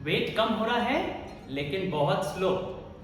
Wait कम हो रहा है लेकिन बहुत स्लो,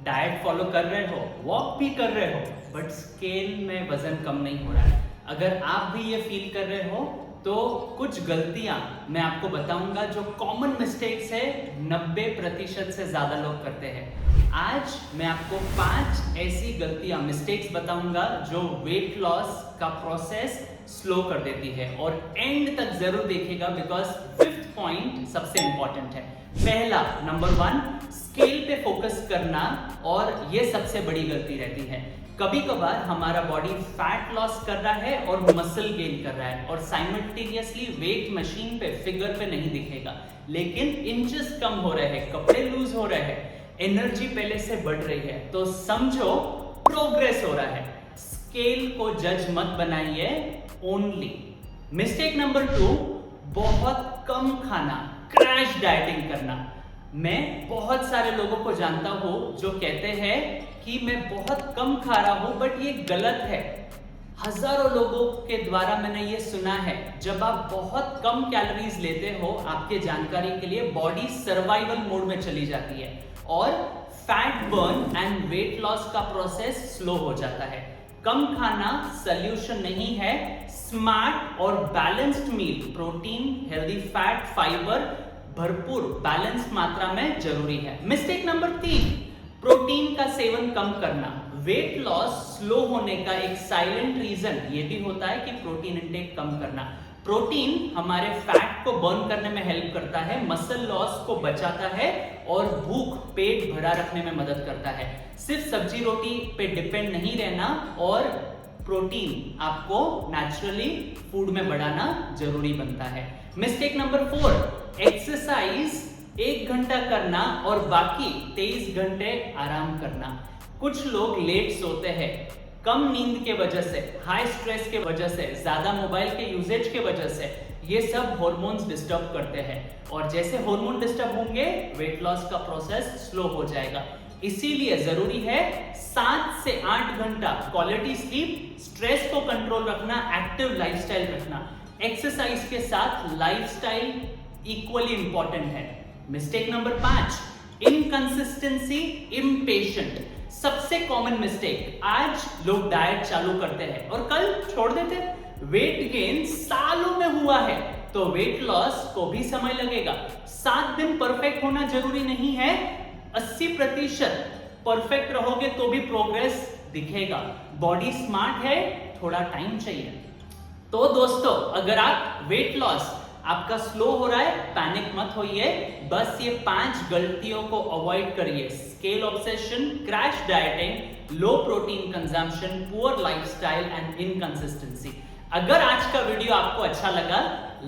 डाइट फॉलो कर रहे हो, वॉक भी कर रहे हो, बट स्केल में वजन कम नहीं हो रहा है। अगर आप भी ये फील कर रहे हो तो कुछ गलतियां मैं आपको बताऊंगा जो कॉमन मिस्टेक्स है, 90% से ज्यादा लोग करते हैं। आज मैं आपको 5 ऐसी गलतियां, मिस्टेक्स बताऊंगा जो वेट लॉस का प्रोसेस स्लो कर देती है, और एंड तक जरूर देखिएगा बिकॉज 5th पॉइंट सबसे इंपॉर्टेंट है। पहला, नंबर 1, स्केल पे फोकस करना, और ये सबसे बड़ी गलती रहती है। कभी कभार हमारा बॉडी फैट लॉस कर रहा है और मसल गेन कर रहा है, और साइमल्टेनियसली वेट मशीन पे, फिगर पे नहीं दिखेगा, लेकिन इंचेस कम हो रहे हैं, कपड़े लूज हो रहे हैं, एनर्जी पहले से बढ़ रही है, तो समझो प्रोग्रेस हो रहा है। स्केल को जज मत बनाइए ओनली। मिस्टेक नंबर 2, बहुत कम खाना, क्रैश डाइटिंग करना। मैं बहुत सारे लोगों को जानता हूं जो कहते हैं कि मैं बहुत कम खा रहा हूं, बट ये गलत है। हजारों लोगों के द्वारा मैंने ये सुना है, जब आप बहुत कम कैलोरीज लेते हो, आपके जानकारी के लिए, बॉडी सर्वाइवल मोड में चली जाती है और fat burn and weight loss का प्रोसेस स्लो हो जाता है। कम खाना सॉल्यूशन नहीं है। स्मार्ट और बैलेंस्ड मील, प्रोटीन, हेल्दी फैट, फाइबर भरपूर बैलेंस मात्रा में जरूरी है। मिस्टेक नंबर 3, प्रोटीन का सेवन कम करना। वेट लॉस स्लो होने का एक साइलेंट रीजन ये भी होता है कि प्रोटीन इंटेक कम करना। प्रोटीन हमारे फैट को बर्न करने में हेल्प करता है, मसल लॉस को बचाता है और भूख, पेट भरा रखने में मदद करता है। सिर्फ सब्जी रोटी पे डिपेंड नहीं रहना, और प्रोटीन आपको नेचुरली फूड में बढ़ाना जरूरी बनता है। मिस्टेक नंबर 4, एक्सरसाइज 1 घंटा करना और बाकी 23 घंटे आराम करना। कुछ लोग लेट सोते हैं, कम नींद के वजह से, हाई स्ट्रेस के वजह से, ज्यादा मोबाइल के यूजेज के वजह से, ये सब हार्मोन्स डिस्टर्ब करते हैं, और जैसे हार्मोन डिस्टर्ब होंगे वेट लॉस का प्रोसेस स्लो हो जाएगा। इसीलिए जरूरी है 7 से 8 घंटा क्वालिटी स्लीप, स्ट्रेस को कंट्रोल रखना, एक्टिव लाइफस्टाइल रखना। एक्सरसाइज के साथ लाइफस्टाइल इक्वली इंपॉर्टेंट है। Mistake number 5, inconsistency, impatient. सबसे कॉमन मिस्टेक, आज लोग डाइट चालू करते हैं और कल छोड़ देते हैं। वेट गेन सालों में हुआ है, तो वेट लॉस को भी समय लगेगा। 7 दिन परफेक्ट होना जरूरी नहीं है, 80% परफेक्ट रहोगे तो भी प्रोग्रेस दिखेगा। बॉडी स्मार्ट है, थोड़ा टाइम चाहिए। तो दोस्तों, अगर आप वेट लॉस आपका स्लो हो रहा है, पैनिक मत होइए, बस ये 5 गलतियों को अवॉइड करिए। Scale obsession, crash dieting, low protein consumption, poor lifestyle and inconsistency. अगर आज का वीडियो आपको अच्छा लगा,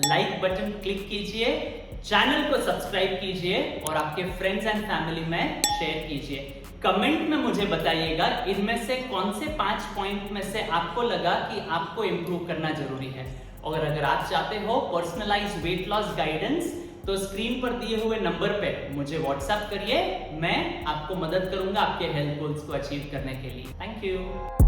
लाइक बटन क्लिक कीजिए, चैनल को सब्सक्राइब कीजिए और आपके फ्रेंड्स एंड फैमिली में शेयर कीजिए। कमेंट में मुझे बताइएगा इनमें से कौन से 5 पॉइंट में से आपको लगा कि आपको इंप्रूव करना जरूरी है। और अगर आप चाहते हो पर्सनलाइज वेट लॉस गाइडेंस, तो स्क्रीन पर दिए हुए नंबर पे मुझे व्हाट्सएप करिए, मैं आपको मदद करूंगा आपके हेल्थ गोल्स को अचीव करने के लिए। Thank you.